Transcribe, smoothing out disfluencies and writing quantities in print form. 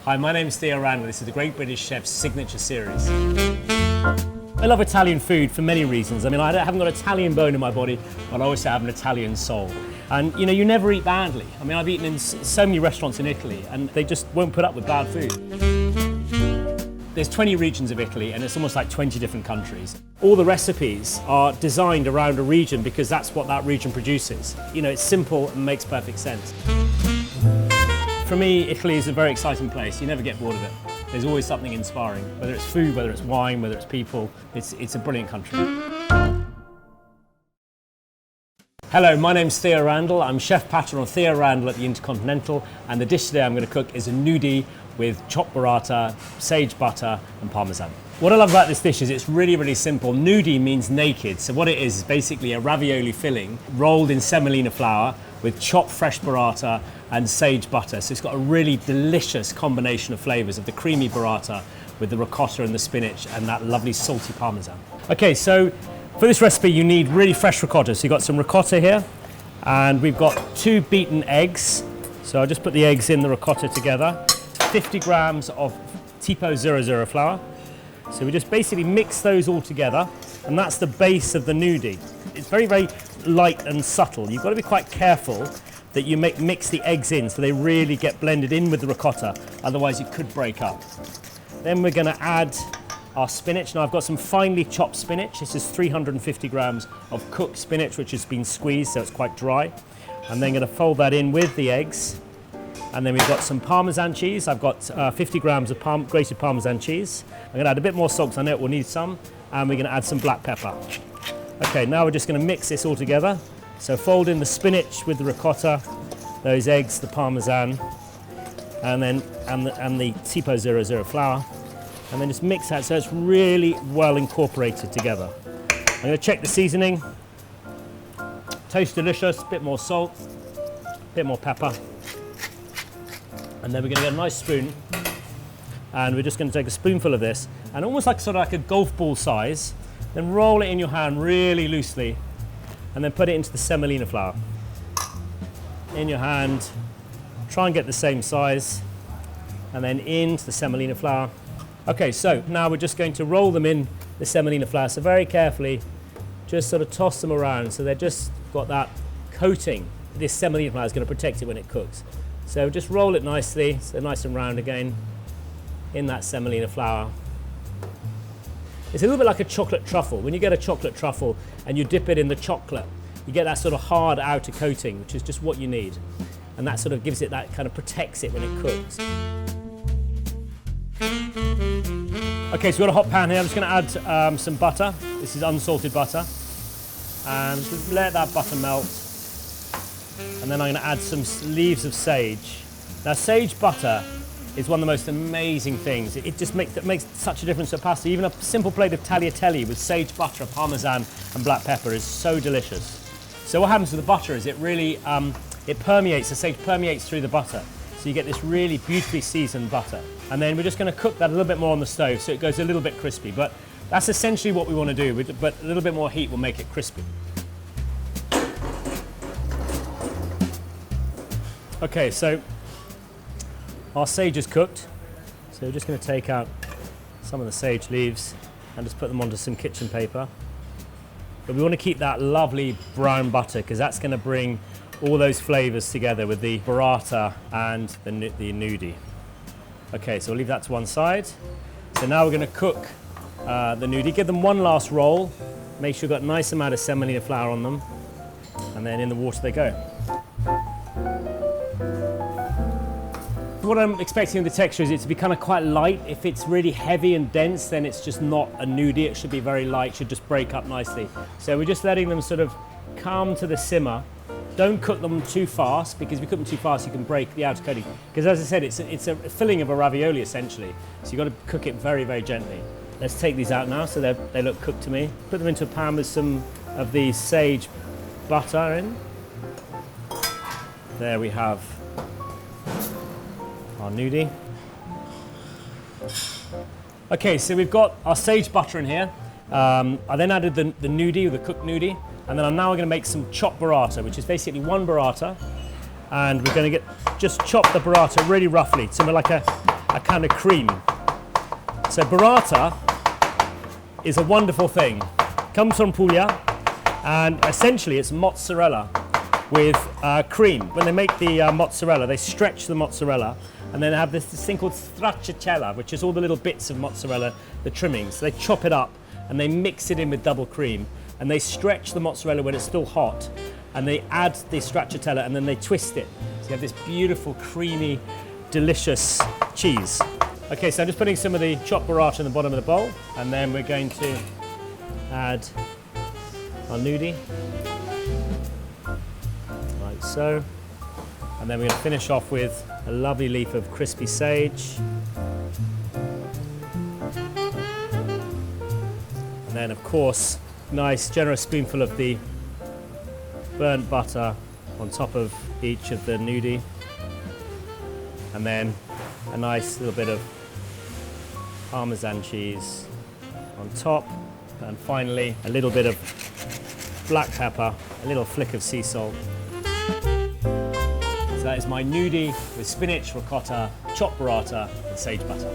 Hi, my name is Theo Randall. This is the Great British Chef's signature series. I love Italian food for many reasons. I mean, I haven't got an Italian bone in my body, but I also have an Italian soul. And you know, you never eat badly. I mean, I've eaten in so many restaurants in Italy and they just won't put up with bad food. There's 20 regions of Italy and it's almost like 20 different countries. All the recipes are designed around a region because that's what that region produces. You know, it's simple and makes perfect sense. For me, Italy is a very exciting place. You never get bored of it. There's always something inspiring, whether it's food, whether it's wine, whether it's people. It's a brilliant country. Hello, my name's Theo Randall. I'm chef patron of Theo Randall at the Intercontinental, and the dish today I'm going to cook is a nudie with chopped burrata, sage butter and parmesan. What I love about this dish is it's really, really simple. Nudi means naked, so what it is basically a ravioli filling rolled in semolina flour with chopped fresh burrata and sage butter. So it's got a really delicious combination of flavors of the creamy burrata with the ricotta and the spinach and that lovely salty parmesan. Okay, so for this recipe you need really fresh ricotta. So you've got some ricotta here and we've got 2 beaten eggs. So I'll just put the eggs in the ricotta together. 50 grams of Tipo 00 flour. So we just basically mix those all together and that's the base of the nudie. It's very, very light and subtle. You've got to be quite careful that you mix the eggs in so they really get blended in with the ricotta, otherwise it could break up. Then we're going to add our spinach. Now I've got some finely chopped spinach. This is 350 grams of cooked spinach which has been squeezed so it's quite dry. I'm then going to fold that in with the eggs. And then we've got some Parmesan cheese. I've got 50 grams of grated Parmesan cheese. I'm going to add a bit more salt because I know we'll need some. And we're going to add some black pepper. Okay, now we're just going to mix this all together. So fold in the spinach with the ricotta, those eggs, the Parmesan, and then the Tipo 00 flour. And then just mix that so it's really well incorporated together. I'm going to check the seasoning. Tastes delicious, a bit more salt, a bit more pepper. And then we're going to get a nice spoon and we're just going to take a spoonful of this and almost like sort of like a golf ball size, then roll it in your hand really loosely and then put it into the semolina flour. In your hand, try and get the same size and then into the semolina flour. Okay, so now we're just going to roll them in the semolina flour. So very carefully, just sort of toss them around so they've just got that coating. This semolina flour is going to protect it when it cooks. So just roll it nicely, so nice and round again, in that semolina flour. It's a little bit like a chocolate truffle. When you get a chocolate truffle and you dip it in the chocolate, you get that sort of hard outer coating, which is just what you need. And that sort of gives it, that kind of protects it when it cooks. Okay, so we've got a hot pan here. I'm just going to add some butter. This is unsalted butter. And just let that butter melt. And then I'm going to add some leaves of sage. Now sage butter is one of the most amazing things. It just makes such a difference to pasta. Even a simple plate of tagliatelle with sage butter, parmesan and black pepper is so delicious. So what happens with the butter is it really, it permeates, the sage permeates through the butter. So you get this really beautifully seasoned butter. And then we're just going to cook that a little bit more on the stove so it goes a little bit crispy. But that's essentially what we want to do, but a little bit more heat will make it crispy. Okay, so our sage is cooked. So we're just going to take out some of the sage leaves and just put them onto some kitchen paper. But we want to keep that lovely brown butter because that's going to bring all those flavors together with the burrata and the nudi. Okay, so we'll leave that to one side. So now we're going to cook the nudi. Give them one last roll. Make sure you've got a nice amount of semolina flour on them. And then in the water they go. What I'm expecting the texture is it to be kind of quite light. If it's really heavy and dense, then it's just not a nudie. It should be very light, should just break up nicely. So we're just letting them sort of come to the simmer. Don't cook them too fast, because if you cook them too fast, you can break the outer coating. Because as I said, it's a filling of a ravioli essentially. So you've got to cook it very, very gently. Let's take these out now so they look cooked to me. Put them into a pan with some of the sage butter in. There we have our nudie. Okay, so we've got our sage butter in here. I then added the nudie, the cooked nudie, and then I'm now going to make some chopped burrata, which is basically one burrata, and we're going to just chop the burrata really roughly, so like a kind of cream. So burrata is a wonderful thing. Comes from Puglia, and essentially it's mozzarella with cream. When they make the mozzarella, they stretch the mozzarella, and then they have this thing called stracciatella, which is all the little bits of mozzarella, the trimmings. So they chop it up and they mix it in with double cream, and they stretch the mozzarella when it's still hot, and they add the stracciatella, and then they twist it. So you have this beautiful, creamy, delicious cheese. Okay, so I'm just putting some of the chopped burrata in the bottom of the bowl, and then we're going to add our nudi, like so. And then we're going to finish off with a lovely leaf of crispy sage. And then, of course, nice generous spoonful of the burnt butter on top of each of the nudi. And then a nice little bit of Parmesan cheese on top. And finally, a little bit of black pepper, a little flick of sea salt. So that is my nudi with spinach, ricotta, chopped burrata and sage butter.